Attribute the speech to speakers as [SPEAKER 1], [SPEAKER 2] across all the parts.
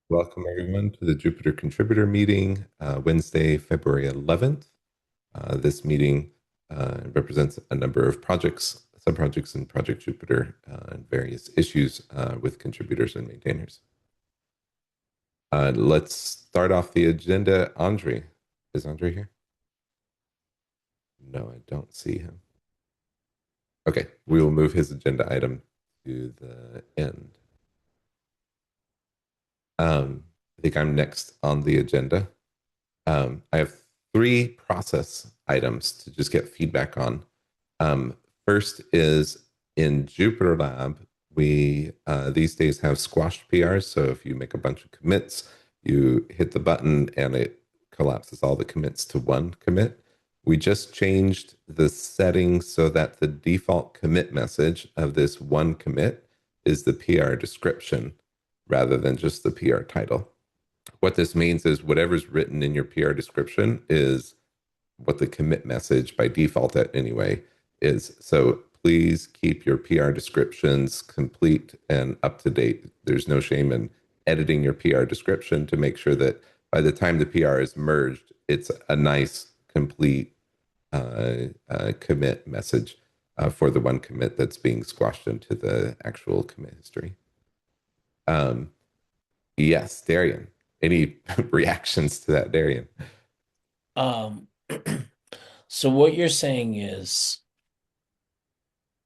[SPEAKER 1] Welcome everyone to the Jupyter contributor meeting, Wednesday, February 11th. This meeting represents a number of projects, subprojects in Project Jupyter, and various issues with contributors and maintainers. Let's start off the agenda. Andre, is Andre here? No, I don't see him. Okay, we will move his agenda item to the end. I think I'm next on the agenda. I have three process items to just get feedback on. First is in JupyterLab, we these days have squashed PRs. So if you make a bunch of commits, you hit the button and it collapses all the commits to one commit. We just changed the settings so that the default commit message of this one commit is the PR description rather than just the PR title. What this means is whatever's written in your PR description is what the commit message by default at anyway is. So please keep your PR descriptions complete and up to date. There's no shame in editing your PR description to make sure that by the time the PR is merged, it's a nice, complete commit message for the one commit that's being squashed into the actual commit history. Yes, Darian. Any reactions to that, Darian?
[SPEAKER 2] Um, so what you're saying is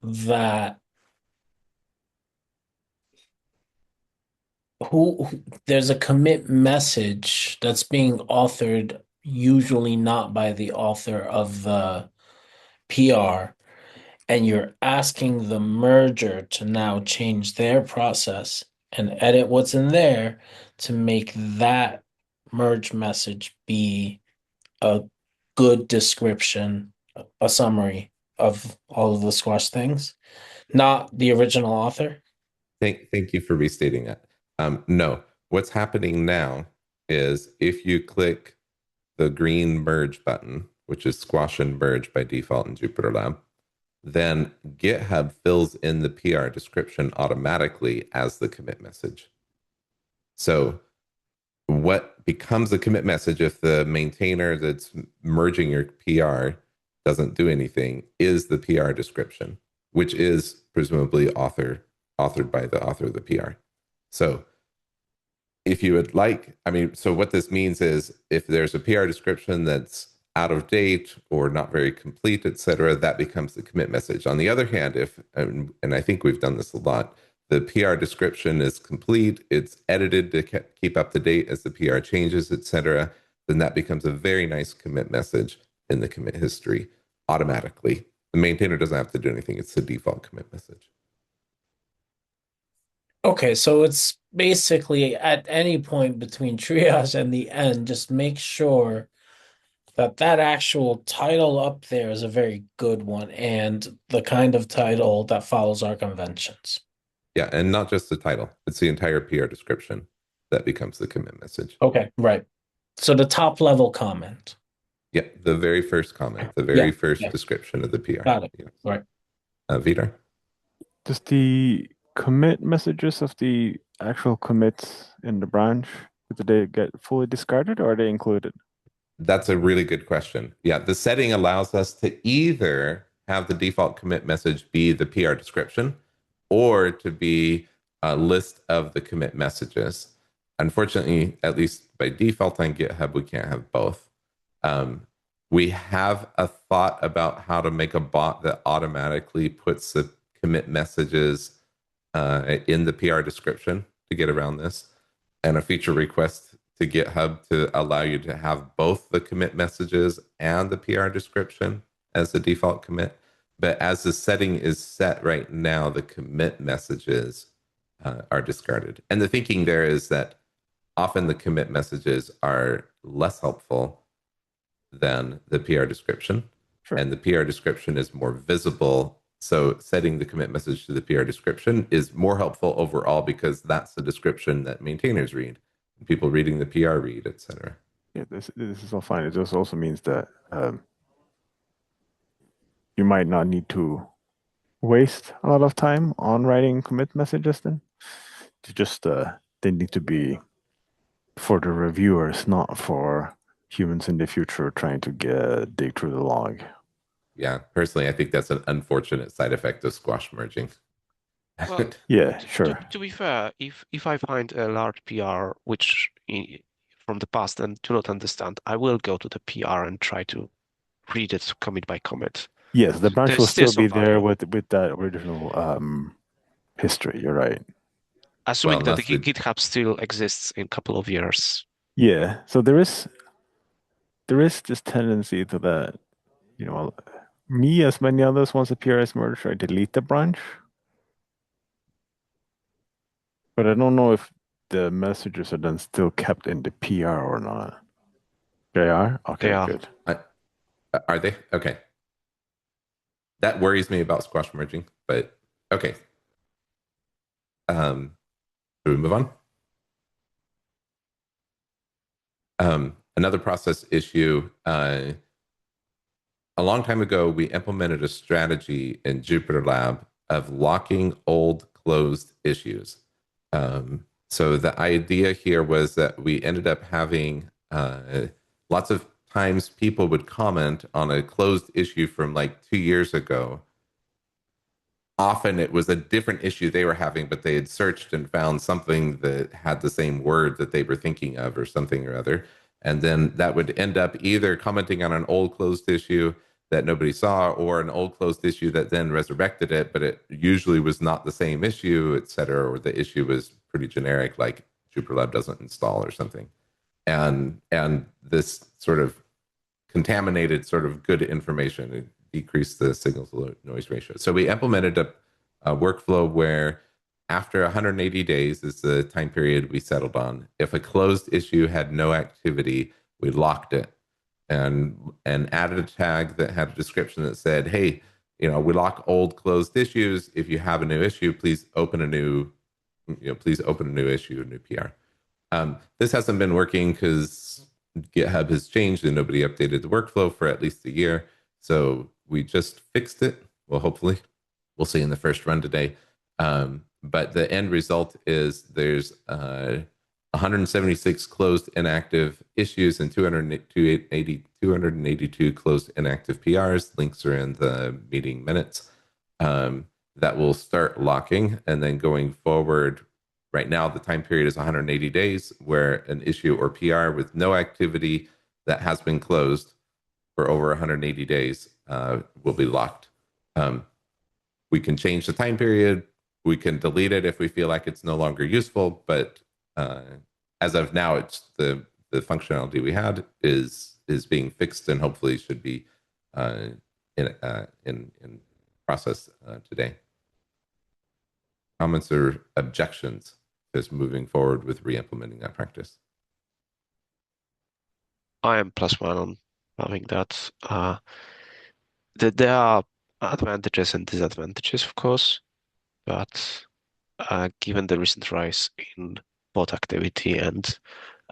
[SPEAKER 2] that there's a commit message that's being authored, usually not by the author of the PR, and you're asking the merger to now change their process and edit what's in there to make that merge message be a good description, a summary of all of the squash things, not the original author.
[SPEAKER 1] Thank you for restating that. No, what's happening now is if you click the green merge button, which is squash and merge by default in JupyterLab, then GitHub fills in the PR description automatically as the commit message. So what becomes a commit message if the maintainer that's merging your PR doesn't do anything is the PR description, which is presumably authored by the author of the PR. So if you would like, so what this means is if there's a PR description that's out of date or not very complete, etc., that becomes the commit message. On the other hand, and I think we've done this a lot, the PR description is complete, it's edited to keep up to date as the PR changes, etc., then that becomes a very nice commit message in the commit history automatically. The maintainer doesn't have to do anything. It's the default commit message.
[SPEAKER 2] Okay, so it's basically at any point between triage and the end, just make sure that that actual title up there is a very good one and the kind of title that follows our conventions.
[SPEAKER 1] Yeah, and not just the title, it's the entire PR description that becomes the commit message.
[SPEAKER 2] Okay, right. So the top level comment.
[SPEAKER 1] Yeah, the very first comment, the
[SPEAKER 2] Yeah,
[SPEAKER 1] very first
[SPEAKER 2] yeah,
[SPEAKER 1] description of the PR.
[SPEAKER 2] got it.
[SPEAKER 1] Yeah.
[SPEAKER 2] Right.
[SPEAKER 1] Vidar?
[SPEAKER 3] Does the commit messages of the actual commits in the branch, do they get fully discarded or are they included?
[SPEAKER 1] That's a really good question. Yeah, the setting allows us to either have the default commit message be the PR description or to be a list of the commit messages. Unfortunately, at least by default on GitHub, we can't have both. We have a thought about how to make a bot that automatically puts the commit messages in the PR description to get around this, and a feature request to GitHub to allow you to have both the commit messages and the PR description as the default commit. But as the setting is set right now, the commit messages are discarded. And the thinking there is that often the commit messages are less helpful than the PR description.
[SPEAKER 3] Sure.
[SPEAKER 1] And the PR description is more visible. So setting the commit message to the PR description is more helpful overall because that's the description that maintainers read, people reading the PR read, etc.
[SPEAKER 3] Yeah, this is all fine. It just also means that you might not need to waste a lot of time on writing commit messages then. To just they need to be for the reviewers, not for humans in the future trying to dig through the log.
[SPEAKER 1] Yeah, personally, I think that's an unfortunate side effect of squash merging.
[SPEAKER 4] Well,
[SPEAKER 3] Yeah,
[SPEAKER 4] to
[SPEAKER 3] sure.
[SPEAKER 4] be fair, if I find a large PR which from the past and do not understand, I will go to the PR and try to read it commit by commit.
[SPEAKER 3] Yes, the branch
[SPEAKER 4] There's
[SPEAKER 3] will
[SPEAKER 4] still
[SPEAKER 3] still be
[SPEAKER 4] some
[SPEAKER 3] there
[SPEAKER 4] value,
[SPEAKER 3] with that original history. You're right.
[SPEAKER 1] Well,
[SPEAKER 4] assuming that the
[SPEAKER 1] unless the
[SPEAKER 4] GitHub still exists in a couple of years.
[SPEAKER 3] Yeah. So there is this tendency to that, me as many others once a PR is merged, I delete the branch. But I don't know if the messages are then still kept in the PR or not. They are?
[SPEAKER 4] They
[SPEAKER 3] Okay,
[SPEAKER 4] are.
[SPEAKER 3] good.
[SPEAKER 1] are they okay? That worries me about squash merging, but okay. Should we move on? Another process issue. A long time ago, we implemented a strategy in JupyterLab of locking old closed issues. So the idea here was that we ended up having lots of times people would comment on a closed issue from like 2 years ago. Often it was a different issue they were having, but they had searched and found something that had the same word that they were thinking of or something or other. And then that would end up either commenting on an old closed issue that nobody saw or an old closed issue that then resurrected it, but it usually was not the same issue, et cetera, or the issue was pretty generic, like JupyterLab doesn't install or something. And this sort of contaminated sort of good information. It decreased the signal to noise ratio. So we implemented a workflow where after 180 days is the time period we settled on. If a closed issue had no activity, we locked it and added a tag that had a description that said, hey, we lock old closed issues. If you have a new issue, please open a new, please open a new issue, a new PR. This hasn't been working because GitHub has changed and nobody updated the workflow for at least a year. So we just fixed it. Well, hopefully, we'll see in the first run today. But the end result is there's 176 closed inactive issues and 282 closed inactive PRs. Links are in the meeting minutes. That will start locking. And then going forward, right now, the time period is 180 days where an issue or PR with no activity that has been closed for over 180 days will be locked. We can change the time period. We can delete it if we feel like it's no longer useful. But as of now, it's the functionality we had is being fixed and hopefully should be in process today. Comments or objections to moving forward with re-implementing that practice?
[SPEAKER 4] I am +1 on having that. There are advantages and disadvantages, of course, but given the recent rise in bot activity and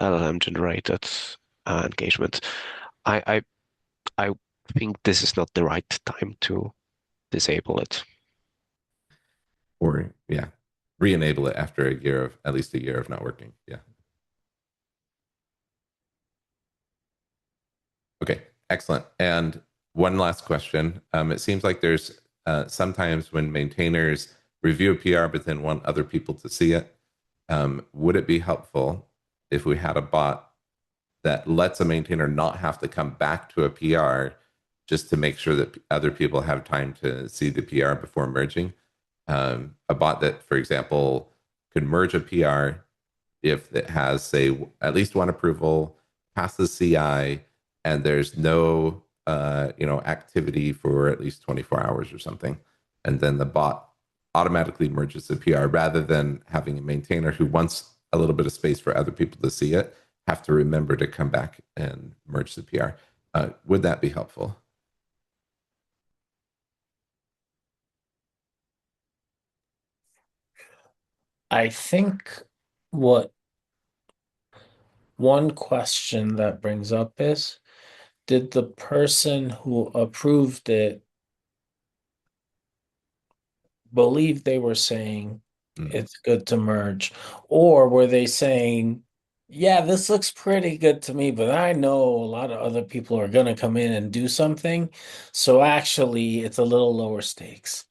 [SPEAKER 4] LLM generated engagement, I think this is not the right time to disable it.
[SPEAKER 1] Or yeah, re-enable it after at least a year of not working. Yeah. Okay, excellent. And one last question. It seems like there's sometimes when maintainers review a PR but then want other people to see it. Would it be helpful if we had a bot that lets a maintainer not have to come back to a PR just to make sure that other people have time to see the PR before merging? A bot that, for example, could merge a PR if it has, say, at least one approval, passes CI, and there's no activity for at least 24 hours or something, and then the bot automatically merges the PR rather than having a maintainer who wants a little bit of space for other people to see it have to remember to come back and merge the PR. Would that be helpful?
[SPEAKER 2] I think what one question that brings up is, did the person who approved it believe they were saying
[SPEAKER 1] Mm.
[SPEAKER 2] it's good to merge? Or were they saying Yeah, this looks pretty good to me, but I know a lot of other people are gonna come in and do something. So actually, it's a little lower stakes.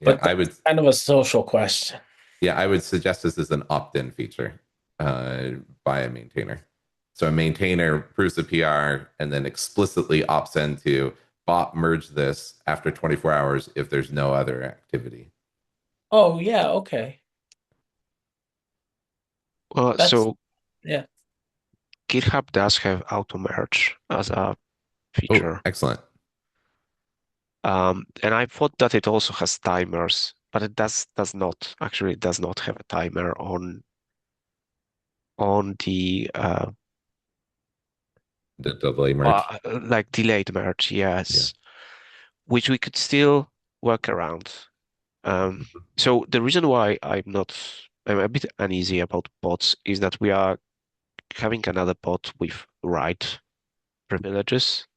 [SPEAKER 1] Yeah,
[SPEAKER 2] But that's kind of a social question.
[SPEAKER 1] I would suggest this as an opt-in feature by a maintainer. So a maintainer proves a PR and then explicitly opts into bot merge this after 24 hours if there's no other activity.
[SPEAKER 2] Oh, yeah, okay.
[SPEAKER 4] Well,
[SPEAKER 2] That's
[SPEAKER 4] so
[SPEAKER 2] yeah.
[SPEAKER 4] GitHub does have auto merge as a
[SPEAKER 1] Oh,
[SPEAKER 4] feature.
[SPEAKER 1] excellent.
[SPEAKER 4] And I thought that it also has timers, but it does not. Actually, it does not have a timer on the
[SPEAKER 1] The delay merge.
[SPEAKER 4] like delayed merge,
[SPEAKER 1] Yeah.
[SPEAKER 4] yes, which we could still work around.
[SPEAKER 1] Mhm.
[SPEAKER 4] So the reason why I'm a bit uneasy about bots is that we are having another bot with write privileges,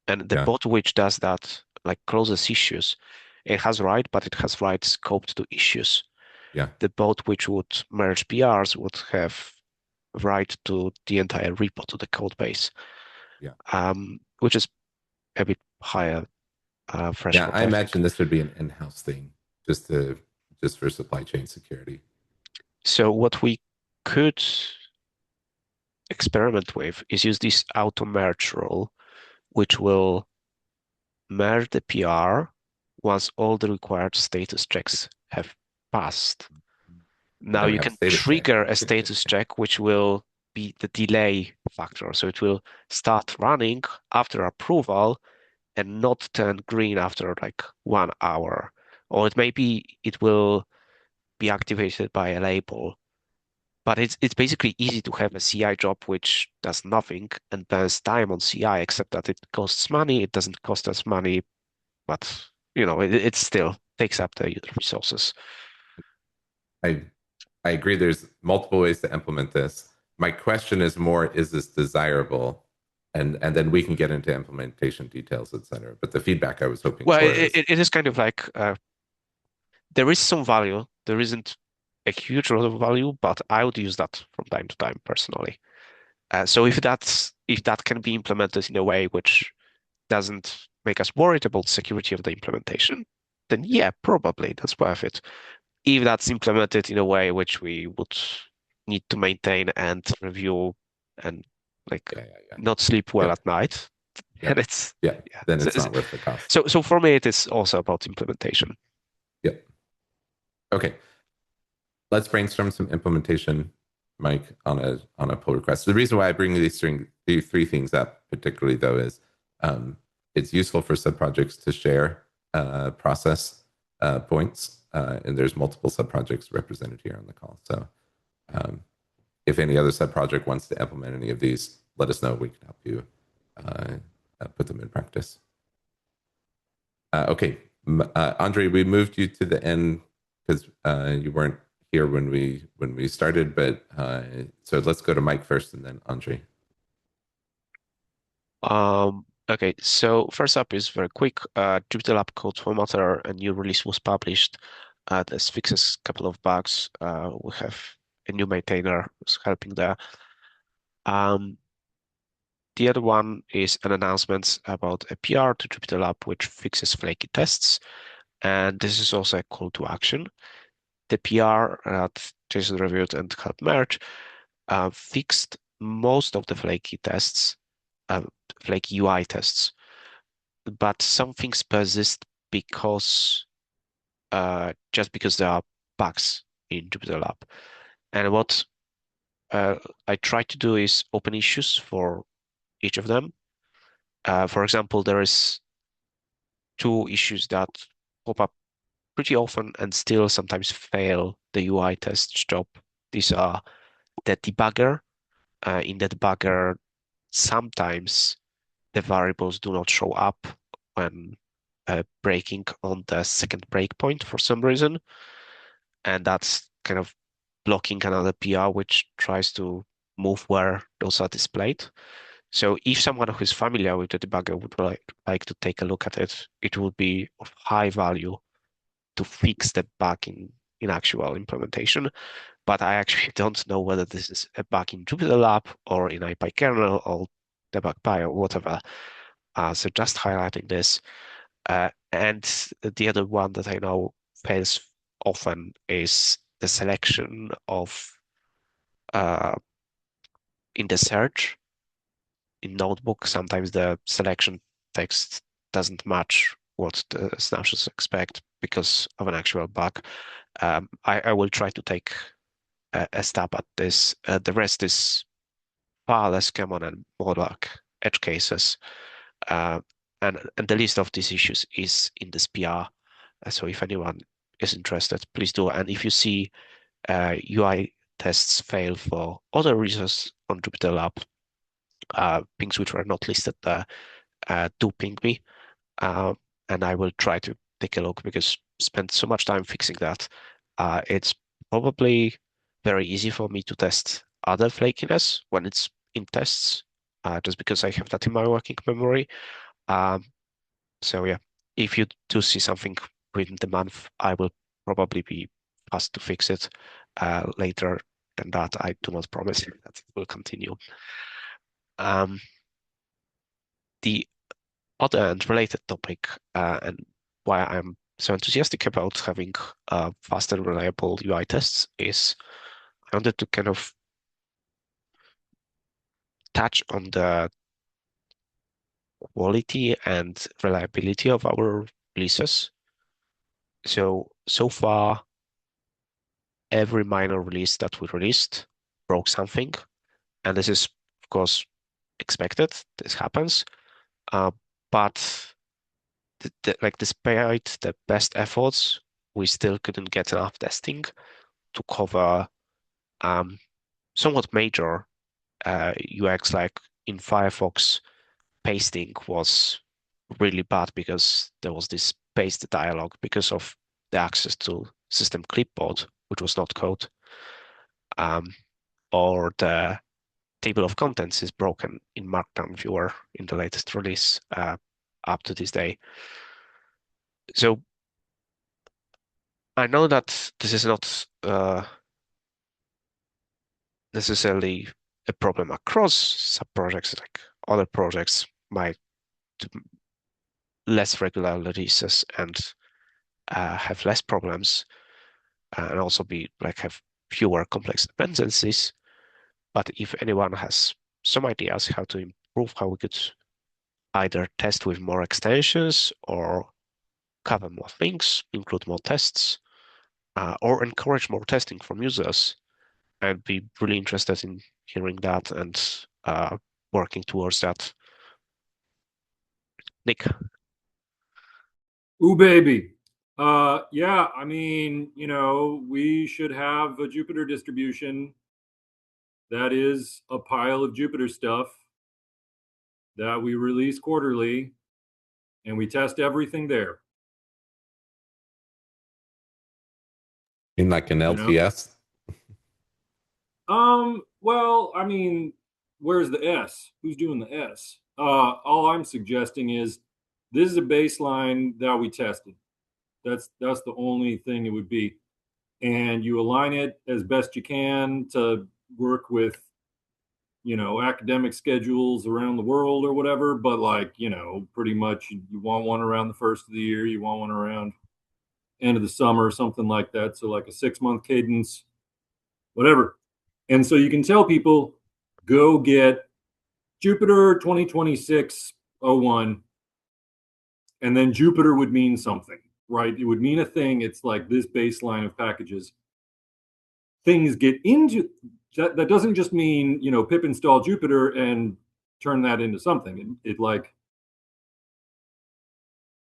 [SPEAKER 4] and the
[SPEAKER 1] Yeah.
[SPEAKER 4] bot which does that, like closes issues, it has write, but it has write scoped to issues.
[SPEAKER 1] Yeah.
[SPEAKER 4] The bot which would merge PRs would have write to the entire repo, to the code base,
[SPEAKER 1] Yeah.
[SPEAKER 4] which is a bit higher
[SPEAKER 1] Yeah.
[SPEAKER 4] threshold,
[SPEAKER 1] I
[SPEAKER 4] I think.
[SPEAKER 1] imagine this would be an in-house thing just for supply chain security.
[SPEAKER 4] So what we could experiment with is use this auto merge rule, which will merge the PR once all the required status checks have passed.
[SPEAKER 1] But
[SPEAKER 4] Now
[SPEAKER 1] then we
[SPEAKER 4] you
[SPEAKER 1] have a
[SPEAKER 4] can
[SPEAKER 1] status check.
[SPEAKER 4] trigger a status check, which will be the delay factor. So it will start running after approval and not turn green after like 1 hour. Or it will be activated by a label. But it's basically easy to have a CI job which does nothing and burns time on CI, except that it costs money. It doesn't cost us money, but it still takes up the resources.
[SPEAKER 1] I I agree there's multiple ways to implement this. My question is more, is this desirable? And then we can get into implementation details, et cetera. But the feedback I was hoping
[SPEAKER 4] Well,
[SPEAKER 1] for is
[SPEAKER 4] it is kind of like there is some value. There isn't a huge lot of value, but I would use that from time to time personally. So if that can be implemented in a way which doesn't make us worried about security of the implementation, then yeah, probably that's worth it. If that's implemented in a way which we would need to maintain and review and like
[SPEAKER 1] yeah, yeah, yeah.
[SPEAKER 4] not sleep well
[SPEAKER 1] Yep.
[SPEAKER 4] at night, then
[SPEAKER 1] Yep.
[SPEAKER 4] it's
[SPEAKER 1] Yeah.
[SPEAKER 4] yeah.
[SPEAKER 1] Then it's not worth the cost.
[SPEAKER 4] So for me, it is also about implementation.
[SPEAKER 1] Yep. Okay. Let's brainstorm some implementation, Mike, on a pull request. The reason why I bring these three things up particularly though is um, it's useful for subprojects to share process points, and there's multiple subprojects represented here on the call. So um, if any other subproject wants to implement any of these, let us know. We can help you uh, put them in practice. Okay, Andre, we moved you to the end because you weren't here when we started, but so let's go to Mike first and then Andre.
[SPEAKER 4] Okay, so first up is very quick. JupyterLab code formatter, a new release was published. This fixes a couple of bugs. We have a new maintainer who's helping there. The other one is an announcement about a PR to JupyterLab which fixes flaky tests. And this is also a call to action. The PR that Jason reviewed and helped merge fixed most of the flaky tests, flaky UI tests, but some things persist because just because there are bugs in JupyterLab. And what I try to do is open issues for each of them. For example, there is two issues that pop up pretty often and still sometimes fail the UI test job. These are the debugger. In the debugger, sometimes the variables do not show up when breaking on the second breakpoint for some reason. And that's kind of blocking another PR which tries to move where those are displayed. So if someone who is familiar with the debugger would like to take a look at it, it would be of high value to fix the bug in actual implementation, but I actually don't know whether this is a bug in JupyterLab or in IPyKernel or debug.py or whatever. So just highlighting this. And the other one that I know fails often is the selection of in the search in Notebook. Sometimes the selection text doesn't match what the snapshots expect because of an actual bug. I will try to take a stab at this. The rest is far less common and more like edge cases. And the list of these issues is in this PR. So if anyone is interested, please do. And if you see UI tests fail for other reasons on JupyterLab, things which were not listed there, do ping me. And I will try to take a look because spent so much time fixing that. It's probably very easy for me to test other flakiness when it's in tests, just because I have that in my working memory. So yeah, if you do see something within the month, I will probably be asked to fix it. Later than that, I do not promise that it will continue. The other and related topic, and why I'm so enthusiastic about having fast and reliable UI tests is I wanted to kind of touch on the quality and reliability of our releases. So far, every minor release that we released broke something, and this is, of course, expected. This happens, but like despite the best efforts, we still couldn't get enough testing to cover somewhat major UX, like in Firefox, pasting was really bad because there was this paste dialog because of the access to system clipboard, which was not code, or the table of contents is broken in Markdown Viewer in the latest release up to this day. So I know that this is not necessarily a problem across sub-projects, like other projects might do less regular releases and have less problems and also be like have fewer complex dependencies. But if anyone has some ideas how to improve how we could either test with more extensions or cover more things, include more tests, or encourage more testing from users, I'd be really interested in hearing that and working towards that. Nick.
[SPEAKER 5] Ooh, baby. Yeah, I mean, we should have a Jupyter distribution that is a pile of Jupyter stuff that we release quarterly, and we test everything there.
[SPEAKER 1] In like an LTS?
[SPEAKER 5] Well, I mean, where's the S? Who's doing the S? All I'm suggesting is this is a baseline that we tested. That's the only thing it would be. And you align it as best you can to work with, academic schedules around the world or whatever. But like, pretty much you want one around the first of the year, you want one around end of the summer, something like that. So like a 6-month cadence, whatever. And so you can tell people, go get Jupyter 2026-01, and then Jupyter would mean something, right? It would mean a thing. It's like this baseline of packages. Things get into that doesn't just mean, pip install Jupyter and turn that into something. It like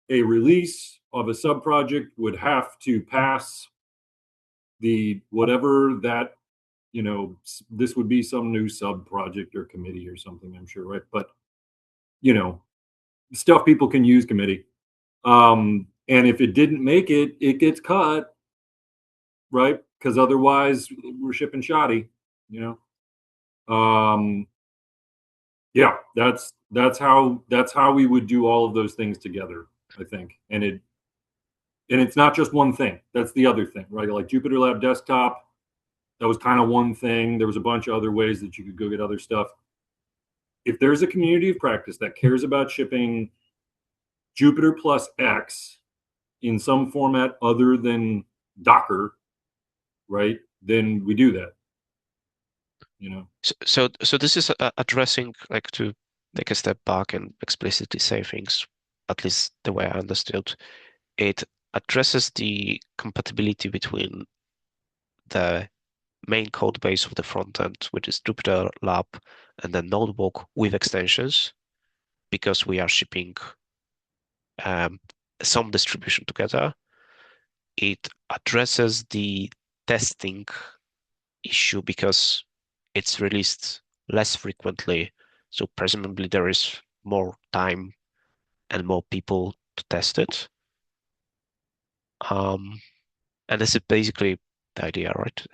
[SPEAKER 5] a release of a sub project would have to pass the whatever that, this would be some new sub project or committee or something, I'm sure, right? But, stuff people can use committee. And if it didn't make it, it gets cut, right? Because otherwise we're shipping shoddy, yeah, that's how we would do all of those things together, I think. And And it's not just one thing. That's the other thing, right? Like JupyterLab Desktop, that was kind of one thing. There was a bunch of other ways that you could go get other stuff. If there's a community of practice that cares about shipping Jupyter plus X in some format other than Docker, right? Then we do that.
[SPEAKER 4] So this is addressing, like, to take a step back and explicitly say things, at least the way I understood. It addresses the compatibility between the main code base of the front end, which is JupyterLab, and the notebook with extensions, because we are shipping some distribution together. It addresses the testing issue because it's released less frequently, so presumably there is more time and more people to test it. And this is basically the idea, right?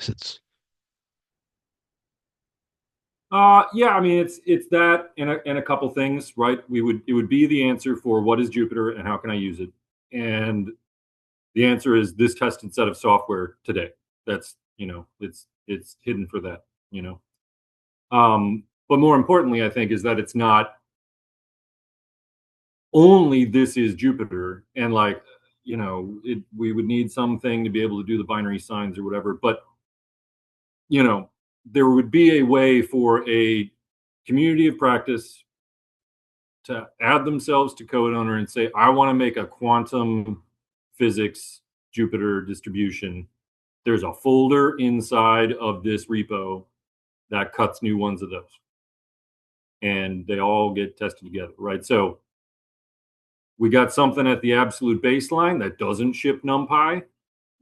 [SPEAKER 5] Yeah, I mean it's that and a couple things, right? It would be the answer for what is Jupyter and how can I use it, and the answer is this tested set of software today. That's it's hidden for that, But more importantly, I think is that it's not only this is Jupyter and like we would need something to be able to do the binary signs or whatever, but there would be a way for a community of practice to add themselves to code owner and say, I want to make a quantum physics Jupyter distribution. There's a folder inside of this repo that cuts new ones of those. And they all get tested together, right? So we got something at the absolute baseline that doesn't ship NumPy.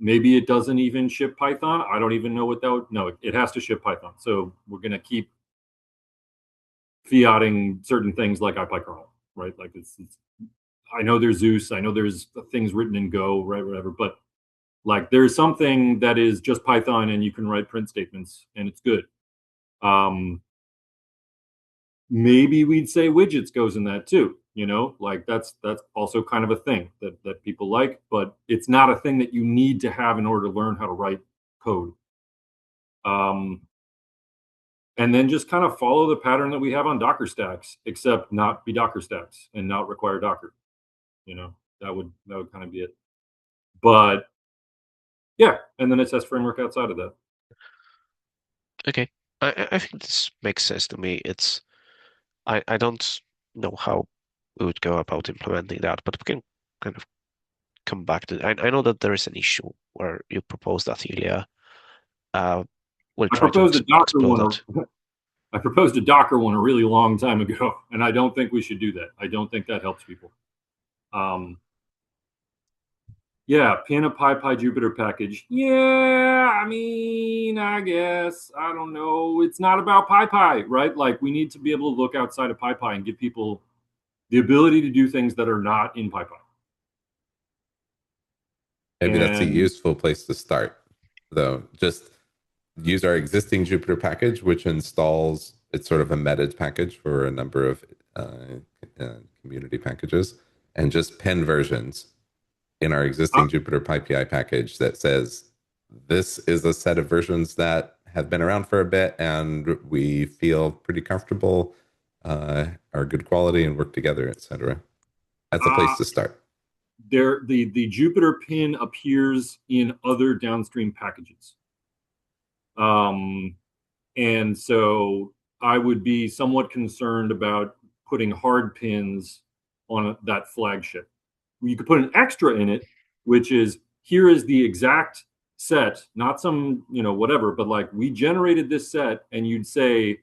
[SPEAKER 5] Maybe it doesn't even ship Python. I don't even know what that would. No, it has to ship Python. So we're going to keep fiating certain things like IPyKernel, right? Like it's I know there's Zeus. I know there's things written in Go, right? Whatever. But like there's something that is just Python and you can write print statements and it's good. Maybe we'd say widgets goes in that too. Like that's also kind of a thing that people like, but it's not a thing that you need to have in order to learn how to write code. And then just kind of follow the pattern that we have on Docker stacks, except not be Docker stacks and not require Docker. That would kind of be it. But yeah, and then a test framework outside of that.
[SPEAKER 4] Okay, I think this makes sense to me. I don't know how we would go about implementing that, but we can kind of come back to it. I know that there is an issue where you proposed that, Ilya. We'll
[SPEAKER 5] I
[SPEAKER 4] try to
[SPEAKER 5] proposed a Docker
[SPEAKER 4] explore
[SPEAKER 5] one.
[SPEAKER 4] that.
[SPEAKER 5] I proposed a Docker one a really long time ago, and I don't think we should do that. I don't think that helps people. Yeah, pin a PyPy Jupyter package. Yeah, I mean, I guess. I don't know. It's not about PyPy, right? Like, we need to be able to look outside of PyPy and give people the ability to do things that are not in PyPy.
[SPEAKER 1] Maybe that's a useful place to start, though. Just use our existing Jupyter package, which installs, it's sort of a embedded package for a number of community packages, and just pin versions in our existing Jupyter PyPI package that says, this is a set of versions that have been around for a bit and we feel pretty comfortable, are good quality and work together, etc. That's a place to start.
[SPEAKER 5] The Jupyter pin appears in other downstream packages. And so I would be somewhat concerned about putting hard pins on that flagship. You could put an extra in it, which is, here is the exact set, not some, whatever, but like, we generated this set, and you'd say,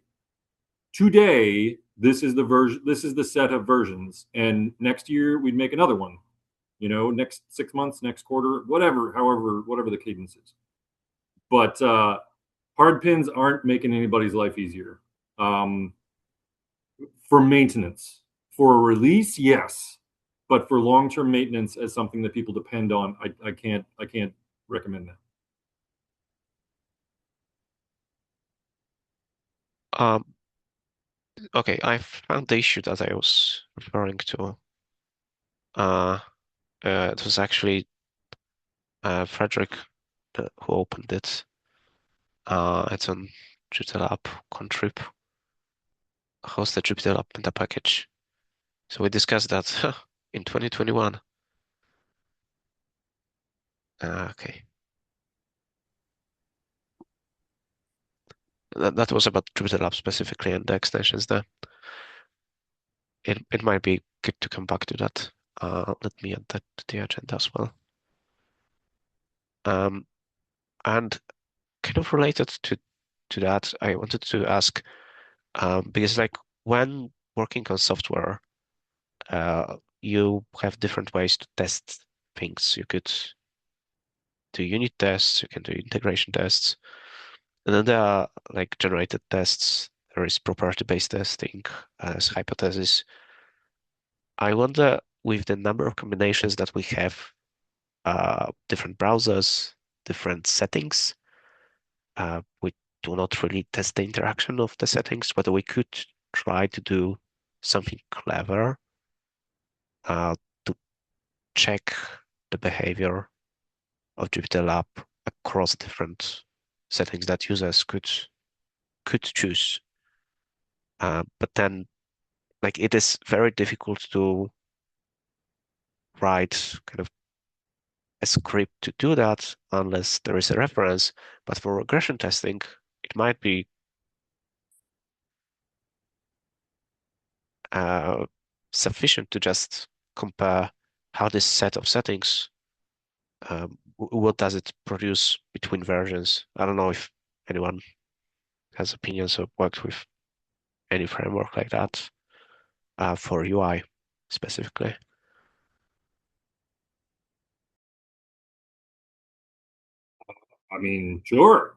[SPEAKER 5] today, this is the set of versions, and next year we'd make another one, next 6 months, next quarter, whatever the cadence is. But hard pins aren't making anybody's life easier. For maintenance, for a release, yes. But for long-term maintenance as something that people depend on, I can't recommend
[SPEAKER 4] that. Okay, I found the issue that I was referring to. It was actually Frederick, who opened it. It's on JupyterLab contrib, host the JupyterLab Penta package. So we discussed that in 2021. Okay. That was about JupyterLab specifically and the extensions there. It might be good to come back to that. Let me add that to the agenda as well. And kind of related to that, I wanted to ask, because like when working on software, you have different ways to test things. You could do unit tests, you can do integration tests, and then there are like generated tests. There is property-based testing as hypothesis. I wonder, with the number of combinations that we have, different browsers, different settings, we do not really test the interaction of the settings, whether we could try to do something clever to check the behavior of JupyterLab across different settings that users could choose. But then, like, it is very difficult to write kind of a script to do that unless there is a reference. But for regression testing, it might be sufficient to just compare how this set of settings, what does it produce between versions. I don't know if anyone has opinions or worked with any framework like that for UI specifically.
[SPEAKER 5] I mean, sure,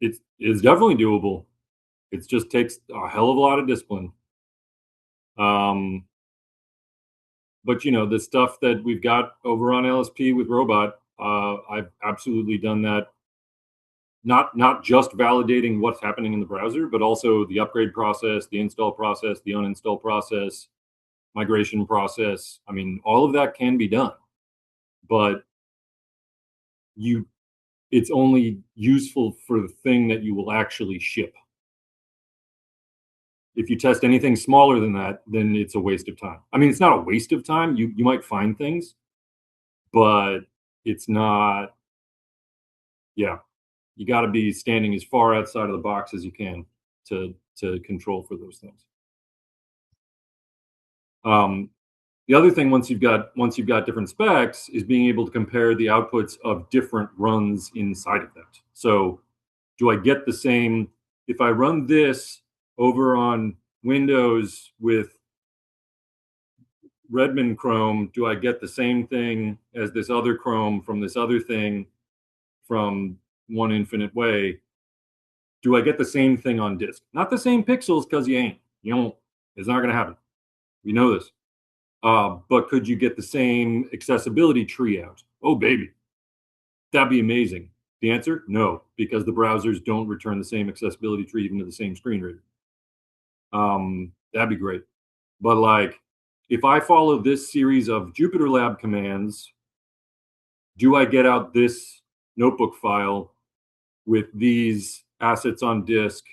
[SPEAKER 5] it's definitely doable. It just takes a hell of a lot of discipline. But you know, the stuff that we've got over on LSP with Robot, I've absolutely done that. Not just validating what's happening in the browser, but also the upgrade process, the install process, the uninstall process, migration process. I mean, all of that can be done, but it's only useful for the thing that you will actually ship. If you test anything smaller than that, then it's a waste of time. I mean, it's not a waste of time. You might find things, but it's not. Yeah, you got to be standing as far outside of the box as you can to control for those things. The other thing, once you've got different specs, is being able to compare the outputs of different runs inside of that. So, do I get the same if I run this over on Windows with Redmond Chrome? Do I get the same thing as this other Chrome from this other thing from One Infinite Way? Do I get the same thing on disk? Not the same pixels, because you ain't. You don't. It's not going to happen. We know this. But could you get the same accessibility tree out? Oh, baby. That'd be amazing. The answer, no, because the browsers don't return the same accessibility tree even to the same screen reader. That'd be great. But like, if I follow this series of JupyterLab commands, do I get out this notebook file with these assets on disk,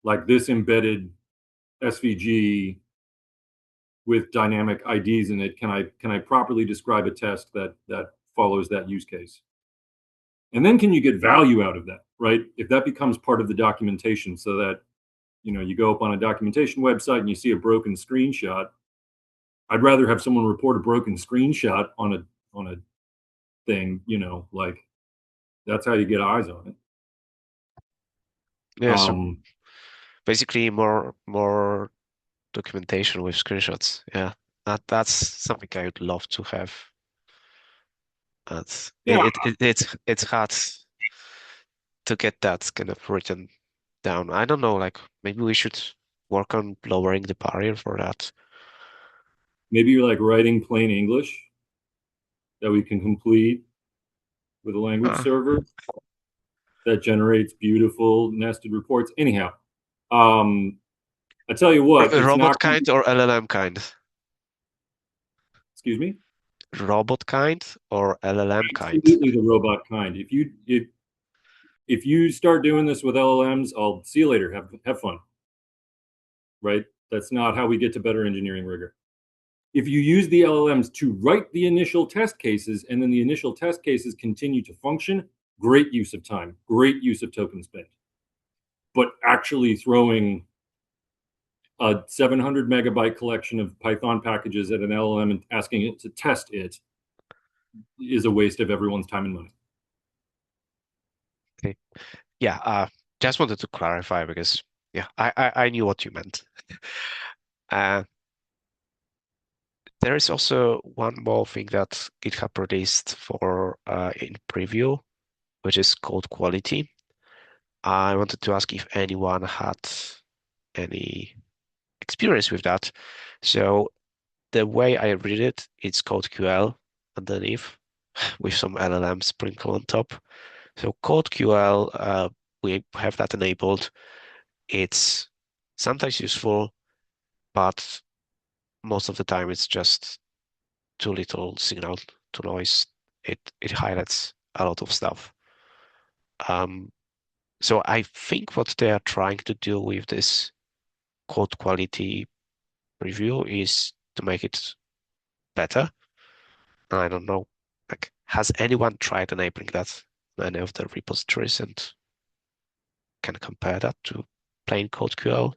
[SPEAKER 5] like this embedded SVG with dynamic IDs in it? Can I properly describe a test that follows that use case? And then can you get value out of that, right? If that becomes part of the documentation, so that, you know, you go up on a documentation website and you see a broken screenshot, I'd rather have someone report a broken screenshot on a thing, you know, like that's how you get eyes on it.
[SPEAKER 4] Yeah, so basically more documentation with screenshots. Yeah, that's something I would love to have. It's hard to get that kind of written down. I don't know, like maybe we should work on lowering the barrier for that.
[SPEAKER 5] Maybe you're like writing plain English that we can complete with a language server that generates beautiful nested reports. Anyhow, I tell you what,
[SPEAKER 4] Robot kind or LLM kind?
[SPEAKER 5] Excuse me?
[SPEAKER 4] robot kind or LLM kind?
[SPEAKER 5] Absolutely the robot kind. If you start doing this with LLMs, I'll see you later. Have fun. Right? That's not how we get to better engineering rigor. If you use the LLMs to write the initial test cases and then the initial test cases continue to function, great use of time, great use of token spent. But actually throwing a 700 megabyte collection of Python packages at an LLM and asking it to test it is a waste of everyone's time and money.
[SPEAKER 4] Okay. Yeah, just wanted to clarify because yeah, I knew what you meant. There is also one more thing that GitHub released for in preview, which is code quality. I wanted to ask if anyone had any experience with that. So the way I read it, it's code QL underneath with some LLM sprinkle on top. So code QL, we have that enabled. It's sometimes useful, but most of the time it's just too little signal to noise. It highlights a lot of stuff. So I think what they are trying to do with this code quality review is to make it better. I don't know, like, has anyone tried enabling that in any of the repositories and can compare that to plain code QL?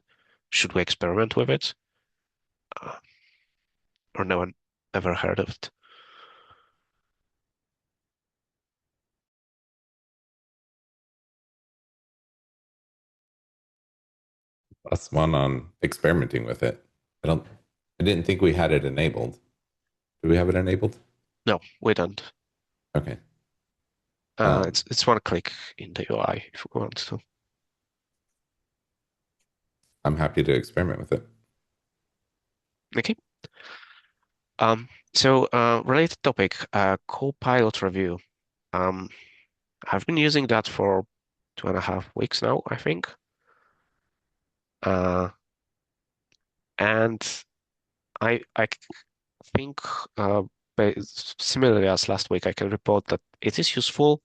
[SPEAKER 4] Should we experiment with it? Or no one ever heard of it?
[SPEAKER 1] +1 on experimenting with it. I didn't think we had it enabled. Do we have it enabled?
[SPEAKER 4] No, we don't.
[SPEAKER 1] Okay.
[SPEAKER 4] It's one click in the UI if we want to.
[SPEAKER 1] I'm happy to experiment with it.
[SPEAKER 4] Okay. So related topic, Copilot review. I've been using that for 2.5 weeks now, I think. And I think similarly as last week, I can report that it is useful,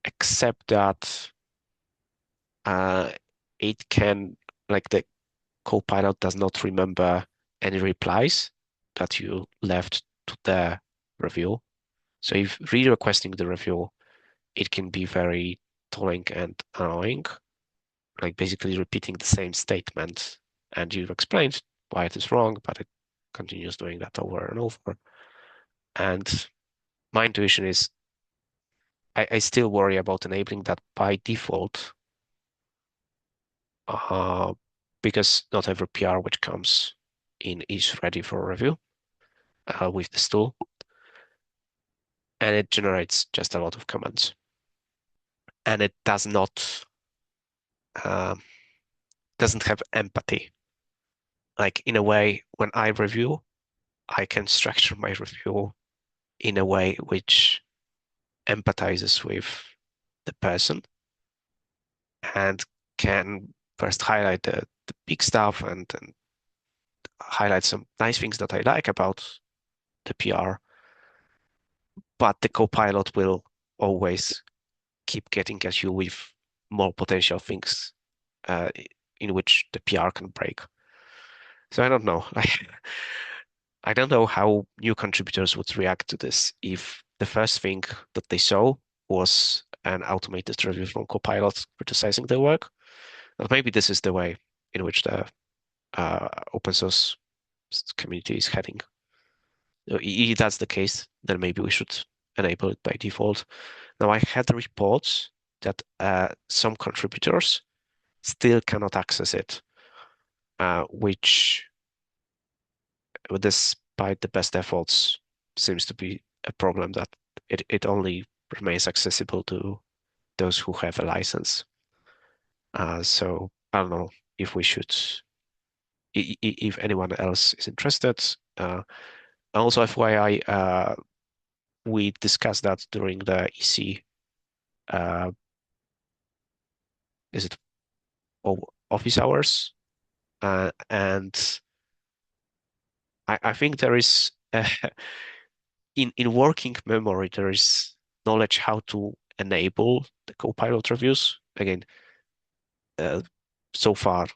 [SPEAKER 4] except that it can, like, the Copilot does not remember any replies that you left to the review. So if re-requesting the review, it can be very tolling and annoying, like basically repeating the same statement, and you've explained why it is wrong, but it continues doing that over and over. And my intuition is I still worry about enabling that by default, because not every PR which comes in is ready for review with this tool, and it generates just a lot of comments, and it doesn't have empathy. Like, in a way, when I review, I can structure my review in a way which empathizes with the person and can first highlight the big stuff and highlight some nice things that I like about the PR. But the Copilot will always keep getting at you with more potential things in which the PR can break. So I don't know. I don't know how new contributors would react to this if the first thing that they saw was an automated review from Copilot criticizing their work. But maybe this is the way in which the open source community is heading. If that's the case, then maybe we should enable it by default. Now, I had reports that some contributors still cannot access it, which, despite the best efforts, seems to be a problem that it only remains accessible to those who have a license. So I don't know if we should, if anyone else is interested. Also, FYI, we discussed that during the EC, is it office hours? And I think there is in working memory, there is knowledge how to enable the Copilot reviews. Again, so far,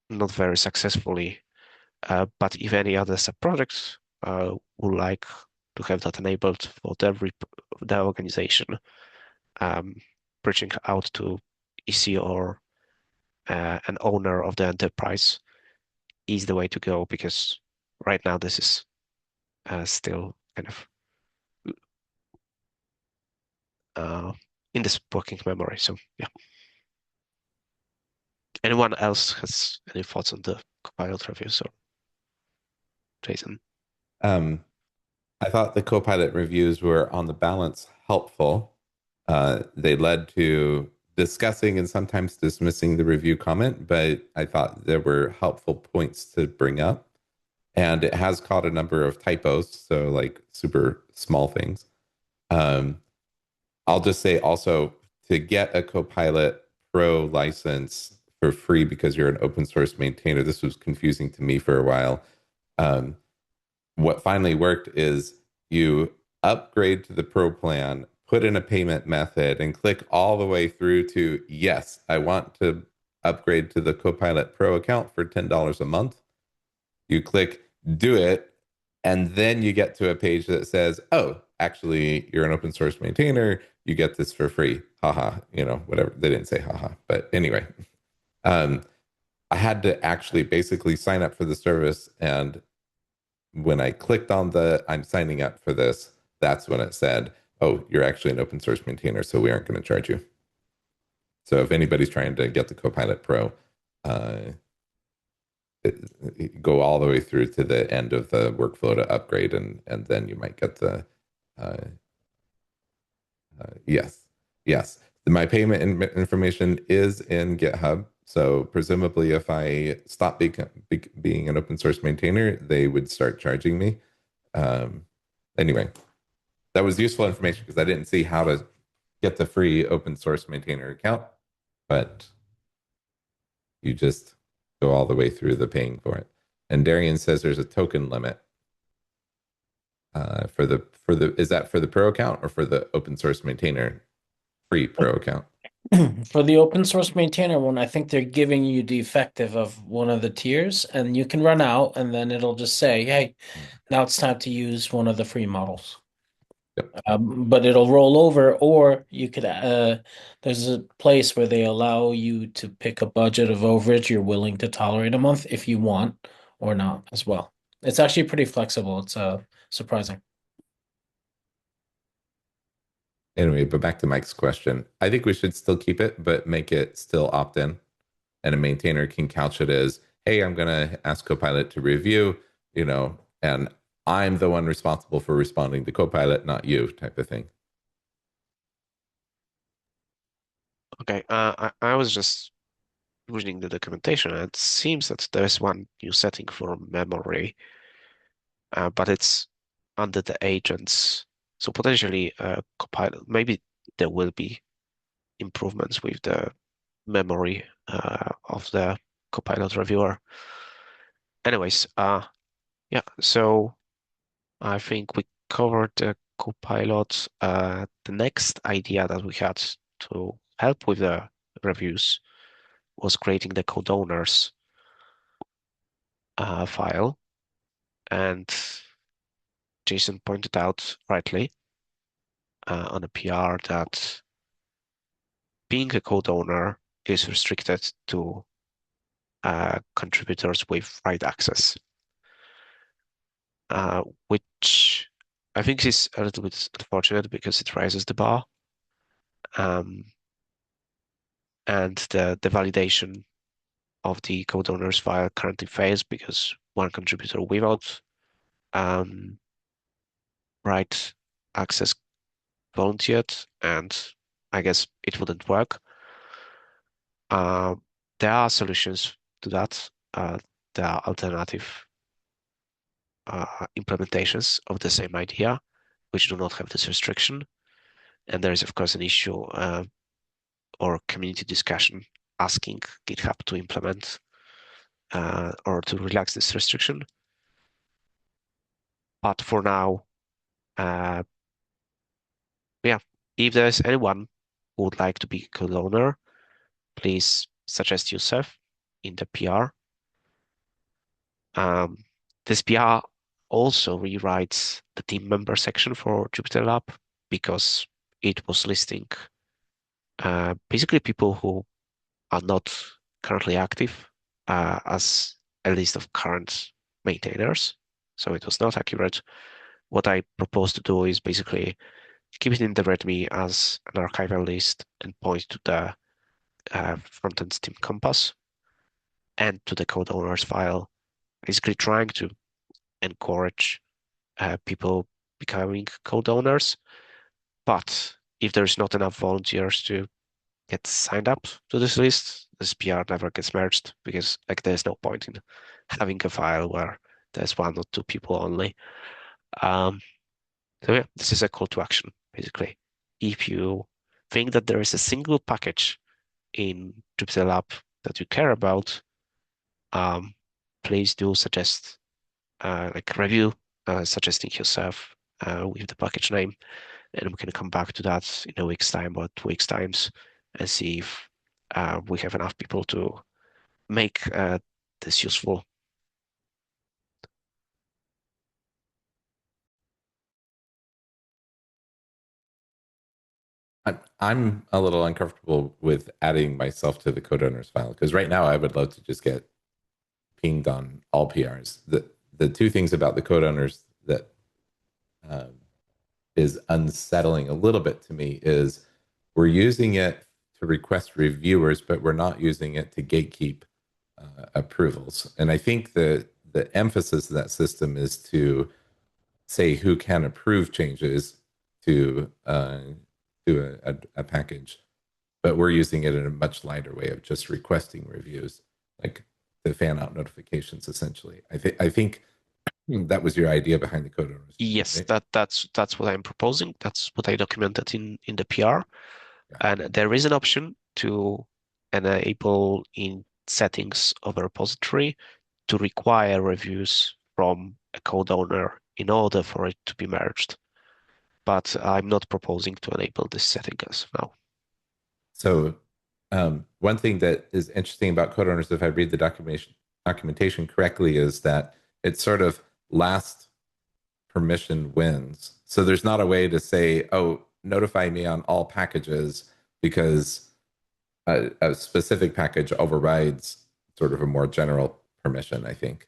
[SPEAKER 4] not very successfully. But if any other sub-projects would like to have that enabled for their organization, reaching out to EC or an owner of the enterprise is the way to go, because right now this is still kind of in this working memory. So yeah. Anyone else has any thoughts on the Copilot reviews, or Jason?
[SPEAKER 1] I thought the Copilot reviews were on the balance helpful. They led to discussing and sometimes dismissing the review comment, but I thought there were helpful points to bring up. And it has caught a number of typos, so like super small things. I'll just say also, to get a Copilot Pro license for free because you're an open source maintainer, this was confusing to me for a while. What finally worked is you upgrade to the Pro plan, put in a payment method, and click all the way through to, yes, I want to upgrade to the Copilot Pro account for $10 a month. You click do it, and then you get to a page that says, oh, actually, you're an open source maintainer. You get this for free. Haha, whatever. They didn't say haha. But anyway, I had to actually basically sign up for the service. And when I clicked on the I'm signing up for this, that's when it said, oh, you're actually an open source maintainer, so we aren't going to charge you. So if anybody's trying to get the Copilot Pro, go all the way through to the end of the workflow to upgrade, and then you might get the yes. My payment information is in GitHub. So presumably, if I stop being an open source maintainer, they would start charging me. Anyway, that was useful information because I didn't see how to get the free open source maintainer account, but you just go all the way through the paying for it. And Darian says there's a token limit for the is that for the pro account or for the open source maintainer free pro account?
[SPEAKER 2] For the open source maintainer one, I think they're giving you the effective of one of the tiers, and you can run out, and then it'll just say, hey, now it's time to use one of the free models.
[SPEAKER 1] Yep.
[SPEAKER 2] But it'll roll over, or you could, there's a place where they allow you to pick a budget of overage you're willing to tolerate a month if you want or not as well. It's actually pretty flexible. It's surprising.
[SPEAKER 1] Anyway, but back to Mike's question. I think we should still keep it, but make it still opt-in. And a maintainer can couch it as, hey, I'm going to ask Copilot to review, and I'm the one responsible for responding to Copilot, not you, type of thing.
[SPEAKER 4] Okay, I was just reading the documentation, and it seems that there's one new setting for memory, but it's under the agents. So potentially, Copilot, maybe there will be improvements with the memory of the Copilot reviewer. Anyways, yeah, so I think we covered the Copilot. The next idea that we had to help with the reviews was creating the code owners file. And Jason pointed out rightly on a PR that being a code owner is restricted to contributors with write access, which I think is a little bit unfortunate because it raises the bar. And the validation of the code owners file currently fails because one contributor without write access volunteered, and I guess it wouldn't work. There are solutions to that. There are alternative implementations of the same idea, which do not have this restriction. And there is, of course, an issue or community discussion asking GitHub to implement or to relax this restriction. But for now, Yeah, if there's anyone who would like to be code owner, please suggest yourself in the PR. This PR also rewrites the team member section for JupyterLab because it was listing basically people who are not currently active as a list of current maintainers. So it was not accurate. What I propose to do is basically keep it in the README as an archival list and point to the front-end team compass and to the code owners file, basically trying to encourage people becoming code owners. But if there's not enough volunteers to get signed up to this list, this PR never gets merged because like there's no point in having a file where there's 1 or 2 people only. So yeah, this is a call to action, basically. If you think that there is a single package in JupyterLab that you care about, please do suggest, like review, suggesting yourself with the package name, and we can come back to that in a week's time or 2 weeks' times and see if we have enough people to make this useful.
[SPEAKER 1] I'm a little uncomfortable with adding myself to the code owners file because right now I would love to just get pinged on all PRs. The 2 things about the code owners that is unsettling a little bit to me is we're using it to request reviewers, but we're not using it to gatekeep approvals. And I think the emphasis of that system is to say who can approve changes to a package, but we're using it in a much lighter way of just requesting reviews, like the fan out notifications. Essentially, I think that was your idea behind the code owners.
[SPEAKER 4] Yes,
[SPEAKER 1] Right?
[SPEAKER 4] that's what I'm proposing. That's what I documented in the PR.
[SPEAKER 1] Yeah.
[SPEAKER 4] And there is an option to enable in settings of a repository to require reviews from a code owner in order for it to be merged. But I'm not proposing to enable this setting as of now.
[SPEAKER 1] So one thing that is interesting about code owners, if I read the documentation correctly, is that it's sort of last permission wins. So there's not a way to say, oh, notify me on all packages because a specific package overrides sort of a more general permission, I think,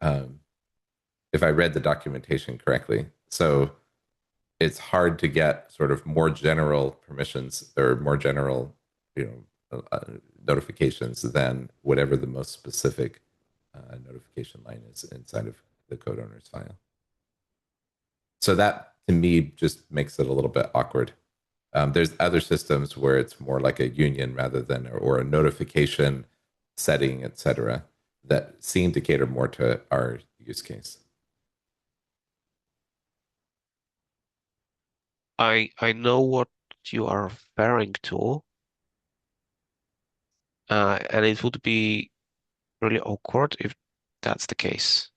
[SPEAKER 1] if I read the documentation correctly. So it's hard to get sort of more general permissions or more general, notifications than whatever the most specific notification line is inside of the code owner's file. So that to me just makes it a little bit awkward. There's other systems where it's more like a union rather than or a notification setting, etc., that seem to cater more to our use case.
[SPEAKER 4] I know what you are referring to, and it would be really awkward if that's the case.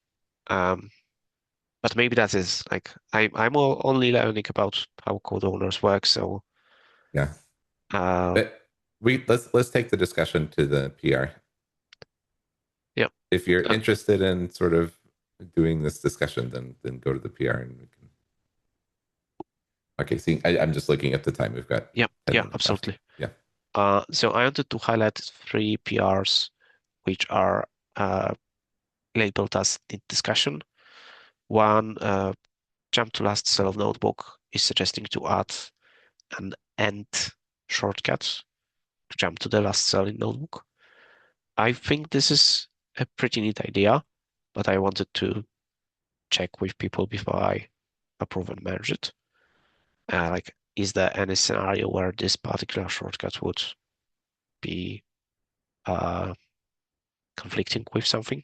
[SPEAKER 4] But maybe that is like I'm only learning about how code owners work, so
[SPEAKER 1] Yeah.
[SPEAKER 4] uh,
[SPEAKER 1] But let's take the discussion to the PR.
[SPEAKER 4] yeah.
[SPEAKER 1] If you're
[SPEAKER 4] Uh,
[SPEAKER 1] interested in sort of doing this discussion, then go to the PR and we can. Okay, see, I'm just looking at the time. We've got 10 minutes left.
[SPEAKER 4] Absolutely.
[SPEAKER 1] Yeah.
[SPEAKER 4] So I wanted to highlight 3 PRs which are labeled as in discussion. One, jump to last cell of notebook is suggesting to add an end shortcut to jump to the last cell in notebook. I think this is a pretty neat idea, but I wanted to check with people before I approve and merge it. Like, is there any scenario where this particular shortcut would be conflicting with something?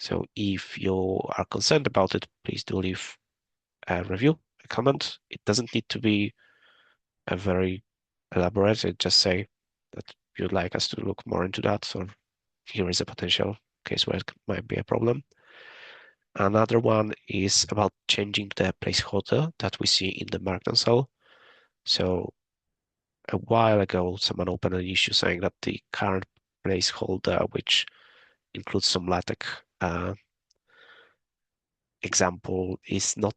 [SPEAKER 4] So if you are concerned about it, please do leave a review, a comment. It doesn't need to be a very elaborate. It just say that you'd like us to look more into that, or here is a potential case where it might be a problem. Another one is about changing the placeholder that we see in the Markdown cell. So a while ago, someone opened an issue saying that the current placeholder, which includes some LaTeX example, is not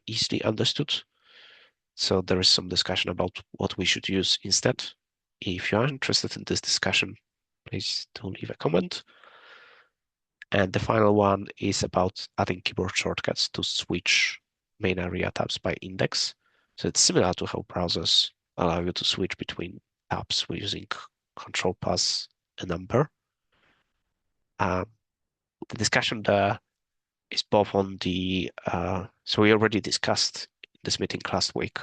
[SPEAKER 4] easily understood. So there is some discussion about what we should use instead. If you are interested in this discussion, please do leave a comment. And the final one is about adding keyboard shortcuts to switch main area tabs by index. So it's similar to how browsers allow you to switch between tabs using Control plus a number. The discussion there is both on the, so we already discussed in this meeting last week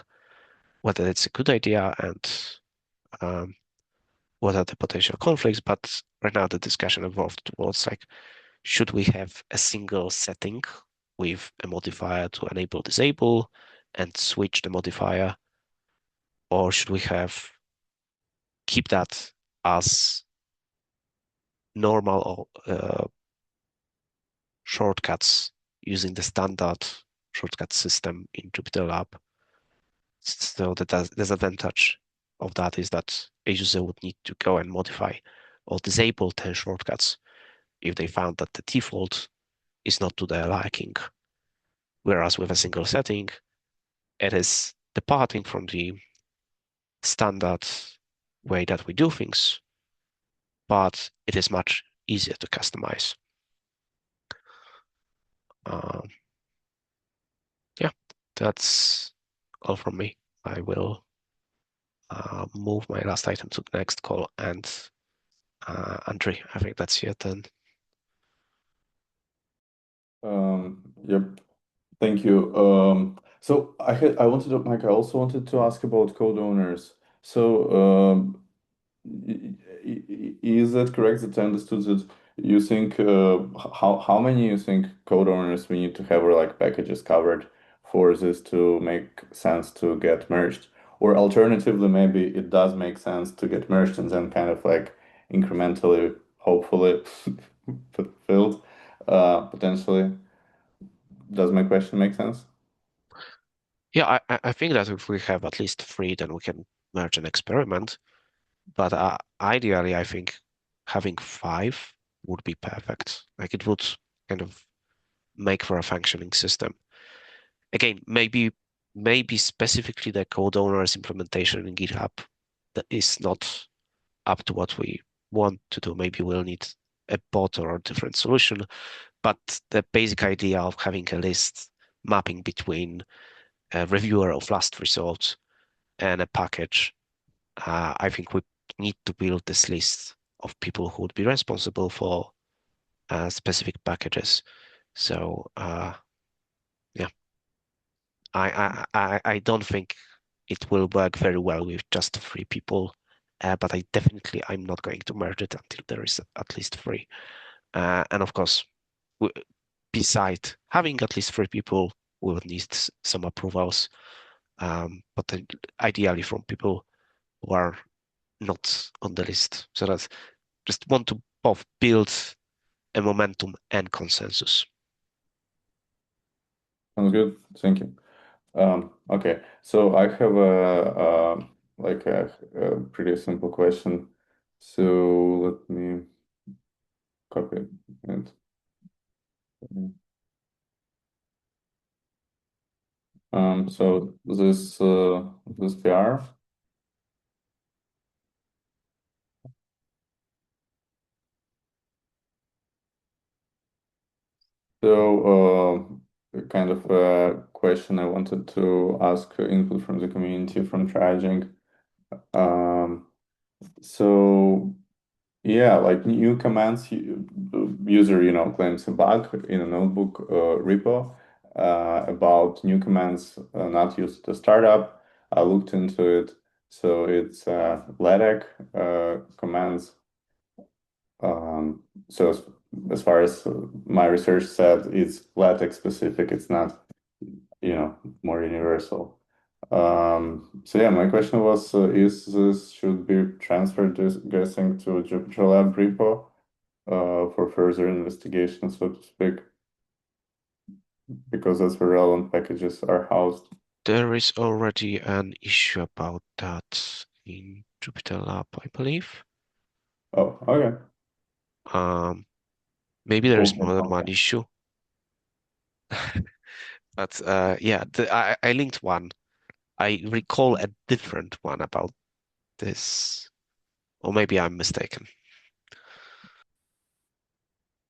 [SPEAKER 4] whether it's a good idea and what are the potential conflicts, but right now the discussion evolved towards like, should we have a single setting with a modifier to enable disable and switch the modifier, or should we keep that as normal shortcuts using the standard shortcut system in JupyterLab? So the disadvantage of that is that a user would need to go and modify or disable 10 shortcuts if they found that the default is not to their liking. Whereas with a single setting, it is departing from the standard way that we do things, but it is much easier to customize. Yeah, that's all from me. I will move my last item to the next call, and Andre, I think that's your turn.
[SPEAKER 6] Yep. Thank you. So I wanted to, Mike, I also wanted to ask about code owners. So is that correct that I understood that you think how many you think code owners we need to have, or like packages covered for this to make sense to get merged? Or alternatively, maybe it does make sense to get merged and then kind of like incrementally, hopefully, fulfilled potentially. Does my question make sense?
[SPEAKER 4] Yeah, I think that if we have at least 3, then we can merge an experiment. But ideally, I think having 5 would be perfect. Like it would kind of make for a functioning system. Again, maybe specifically the code owner's implementation in GitHub that is not up to what we want to do. Maybe we'll need a bot or a different solution. But the basic idea of having a list mapping between a reviewer of last result and a package, I think we need to build this list of people who would be responsible for specific packages. So yeah, I don't think it will work very well with just 3 people, but I'm not going to merge it until there is at least 3. And of course, beside having at least 3 people, we would need some approvals, but ideally from people who are not on the list. So that's just want to both build a momentum and consensus.
[SPEAKER 6] Sounds good. Thank you. Okay, so I have a pretty simple question. So let me copy it. So this PR. So kind of a question I wanted to ask input from the community from triaging. So yeah, like new commands, user claims a bug in a notebook repo about new commands not used to startup. I looked into it, so it's LaTeX commands. So as far as my research said, it's LaTeX specific. It's not, more universal. So yeah, my question was, is this should be transferred, guessing, to JupyterLab repo for further investigation, so to speak? because that's where relevant packages are housed.
[SPEAKER 4] There is already an issue about that in JupyterLab, I believe.
[SPEAKER 6] Oh, okay.
[SPEAKER 4] Maybe there is
[SPEAKER 6] Cool.
[SPEAKER 4] more than one issue. But yeah, I linked one. I recall a different one about this. Or maybe I'm mistaken.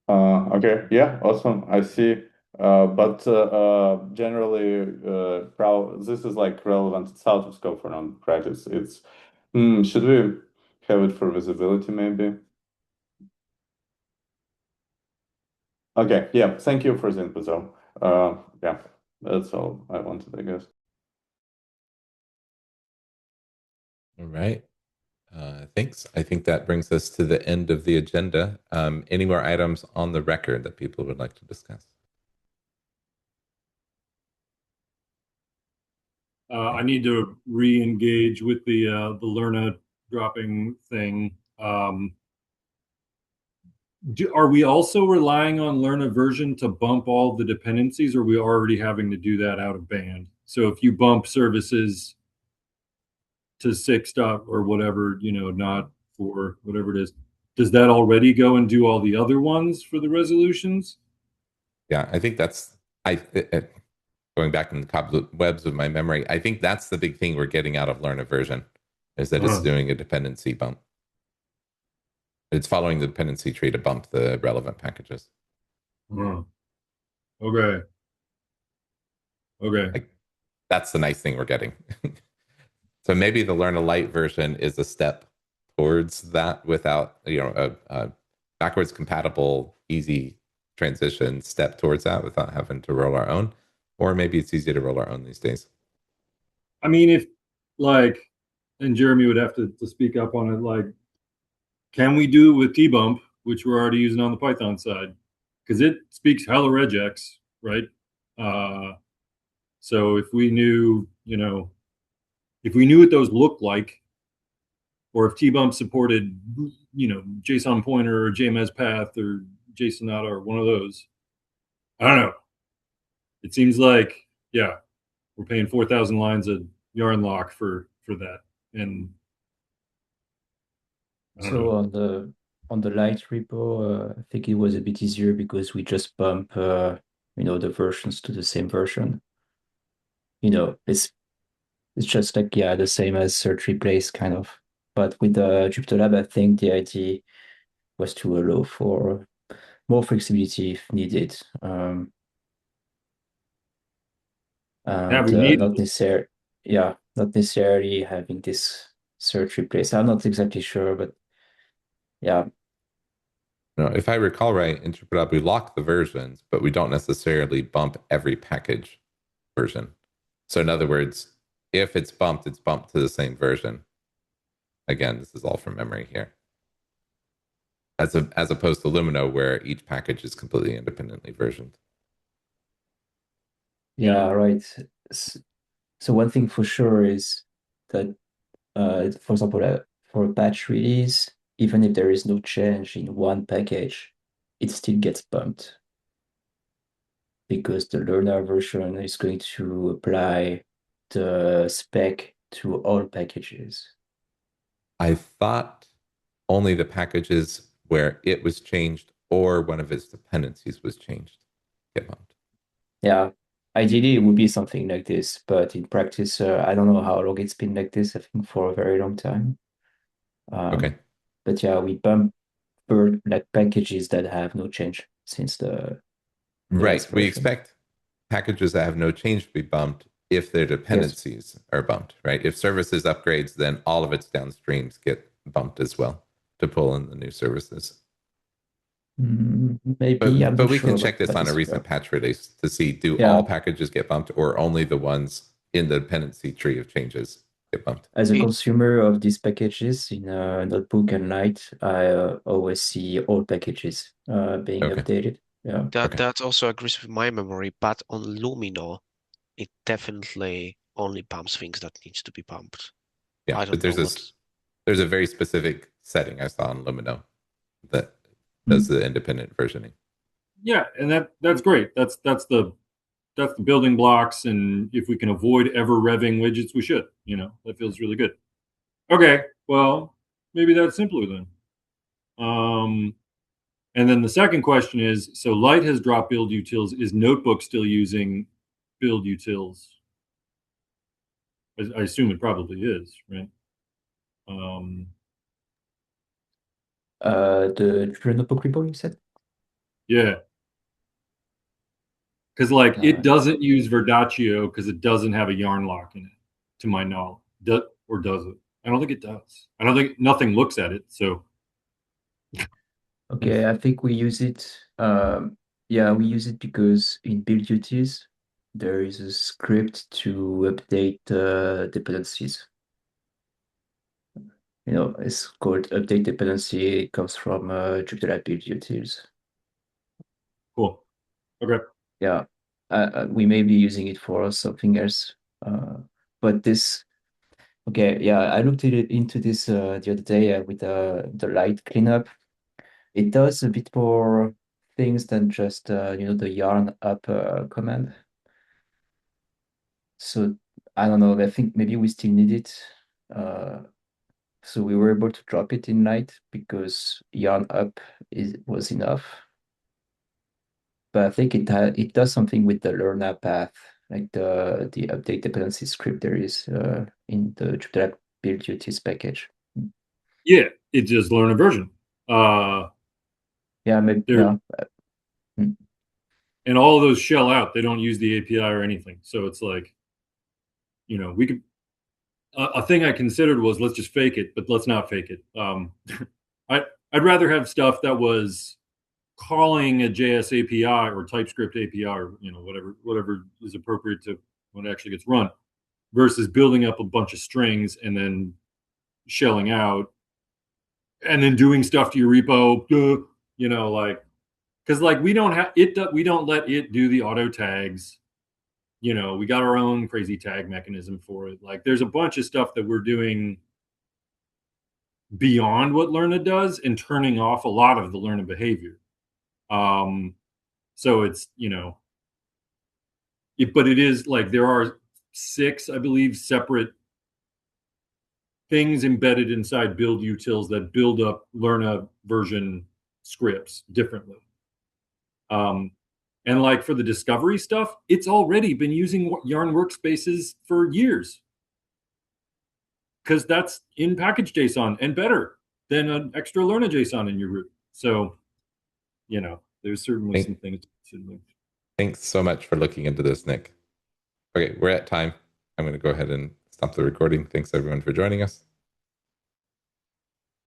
[SPEAKER 6] Okay, yeah, awesome. I see. But generally, this is like relevant. It's out of scope for non-practice. Should we have it for visibility maybe? Okay, yeah, thank you for the input though. Yeah, that's all I wanted, I guess.
[SPEAKER 1] All right. Thanks. I think that brings us to the end of the agenda. Any more items on the record that people would like to discuss?
[SPEAKER 5] I need to re-engage with the Lerna dropping thing. Are we also relying on Lerna version to bump all the dependencies, or are we already having to do that out of band? So if you bump services to 6 dot or whatever, not 4, whatever it is, does that already go and do all the other ones for the resolutions?
[SPEAKER 1] Yeah, I think that's going back in the cobwebs of my memory. I think that's the big thing we're getting out of Learn a Version is that it's doing a dependency bump. It's following the dependency tree to bump the relevant packages.
[SPEAKER 5] Okay.
[SPEAKER 1] Like that's the nice thing we're getting. So maybe the Learn a Light version is a step towards that without, a backwards compatible, easy transition step towards that without having to roll our own. Or maybe it's easy to roll our own these days.
[SPEAKER 5] I mean, if like, and Jeremy would have to speak up on it, like, can we do it with T-Bump, which we're already using on the Python side? Because it speaks hella regex, right? So if we knew, if we knew what those looked like, or if T-Bump supported, JSON pointer or JMS path or JSONata or one of those, I don't know. It seems like, yeah, we're paying 4,000 lines of yarn lock for that. And I don't
[SPEAKER 7] So
[SPEAKER 5] know.
[SPEAKER 7] on the light repo, I think it was a bit easier because we just bump the versions to the same version. It's just like, yeah, the same as search replace kind of. But with the JupyterLab, I think the idea was to allow for more flexibility if needed.
[SPEAKER 5] Yeah,
[SPEAKER 7] And
[SPEAKER 5] we need
[SPEAKER 7] not necessarily having this search replace. I'm not exactly sure, but yeah.
[SPEAKER 1] No, if I recall right, in JupyterLab, we lock the versions, but we don't necessarily bump every package version. So in other words, if it's bumped to the same version. Again, this is all from memory here. As opposed to Lumino, where each package is completely independently versioned.
[SPEAKER 7] Yeah, right. So one thing for sure is that, for example, for a patch release, even if there is no change in one package, it still gets bumped because the learner version is going to apply the spec to all packages.
[SPEAKER 1] I thought only the packages where it was changed or one of its dependencies was changed get bumped.
[SPEAKER 7] Yeah, ideally it would be something like this, but in practice, I don't know how long it's been like this. I think for a very long time.
[SPEAKER 1] Okay.
[SPEAKER 7] But yeah, we bump like packages that have no change since the
[SPEAKER 1] Right.
[SPEAKER 7] last
[SPEAKER 1] We
[SPEAKER 7] version.
[SPEAKER 1] expect packages that have no change to be bumped if their
[SPEAKER 7] Yes.
[SPEAKER 1] dependencies are bumped, right? If services upgrades, then all of its downstreams get bumped as well to pull in the new services.
[SPEAKER 7] Maybe, I'm
[SPEAKER 1] But
[SPEAKER 7] not
[SPEAKER 1] we can
[SPEAKER 7] sure
[SPEAKER 1] check
[SPEAKER 7] about
[SPEAKER 1] this on a
[SPEAKER 7] this.
[SPEAKER 1] recent patch release to see do all
[SPEAKER 7] Yeah,
[SPEAKER 1] packages get bumped or only the ones in the dependency tree of changes get bumped.
[SPEAKER 7] as a
[SPEAKER 4] It,
[SPEAKER 7] consumer of these packages in Notebook and Light, I always see all packages being
[SPEAKER 1] Okay.
[SPEAKER 7] updated. Yeah.
[SPEAKER 1] Okay.
[SPEAKER 4] that also agrees with my memory, but on Lumino, it definitely only bumps things that needs to be bumped.
[SPEAKER 1] Yeah,
[SPEAKER 4] I
[SPEAKER 1] but
[SPEAKER 4] don't know what.
[SPEAKER 1] there's a very specific setting I saw in Lumino that does
[SPEAKER 7] Mm.
[SPEAKER 1] the independent versioning.
[SPEAKER 5] Yeah, and that's great. That's the that's the building blocks. And if we can avoid ever revving widgets, we should. You know, that feels really good. Okay, well, maybe that's simpler then. And then the second question is, so Light has dropped build utils. Is Notebook still using build utils? I assume it probably is, right?
[SPEAKER 7] The Jupyter Notebook repo you said?
[SPEAKER 5] Yeah. Because like it doesn't use Verdaccio because it doesn't have a yarn lock in it, to my knowledge. Or does it? I don't think it does. I don't think nothing looks at it. So
[SPEAKER 7] Okay, I think we use it. Yeah, we use it because in build duties, there is a script to update dependencies. You know, it's called update dependency. It comes from JupyterLab build utils.
[SPEAKER 5] cool. Okay.
[SPEAKER 7] Yeah, we may be using it for something else. But this, okay, yeah, I looked into this the other day with the light cleanup. It does a bit more things than just the yarn up command. So I don't know. I think maybe we still need it. So we were able to drop it in light because yarn up was enough. But I think it does something with the learner path, like the update dependency script there is in the JupyterLab build duties package.
[SPEAKER 5] Yeah, it just learn a version.
[SPEAKER 7] Yeah, maybe
[SPEAKER 5] There,
[SPEAKER 7] yeah.
[SPEAKER 5] and all of those shell out. They don't use the API or anything. So it's like, you know, we could. A thing I considered was let's just fake it, but let's not fake it. I'd rather have stuff that was calling a JS API or TypeScript API or whatever is appropriate to when it actually gets run, versus building up a bunch of strings and then shelling out and then doing stuff to your repo. Like because like we don't have it. We don't let it do the auto tags. We got our own crazy tag mechanism for it. Like there's a bunch of stuff that we're doing beyond what Learned does and turning off a lot of the Learned behavior. So it's, but it is like there are 6, I believe, separate things embedded inside build utils that build up Learned version scripts differently. And like for the discovery stuff, it's already been using Yarn workspaces for years. Because that's in package JSON and better than an extra Learned JSON in your root. So, there's certainly some things.
[SPEAKER 1] Thanks so much for looking into this, Nick. Okay, we're at time. I'm going to go ahead and stop the recording. Thanks everyone for joining us.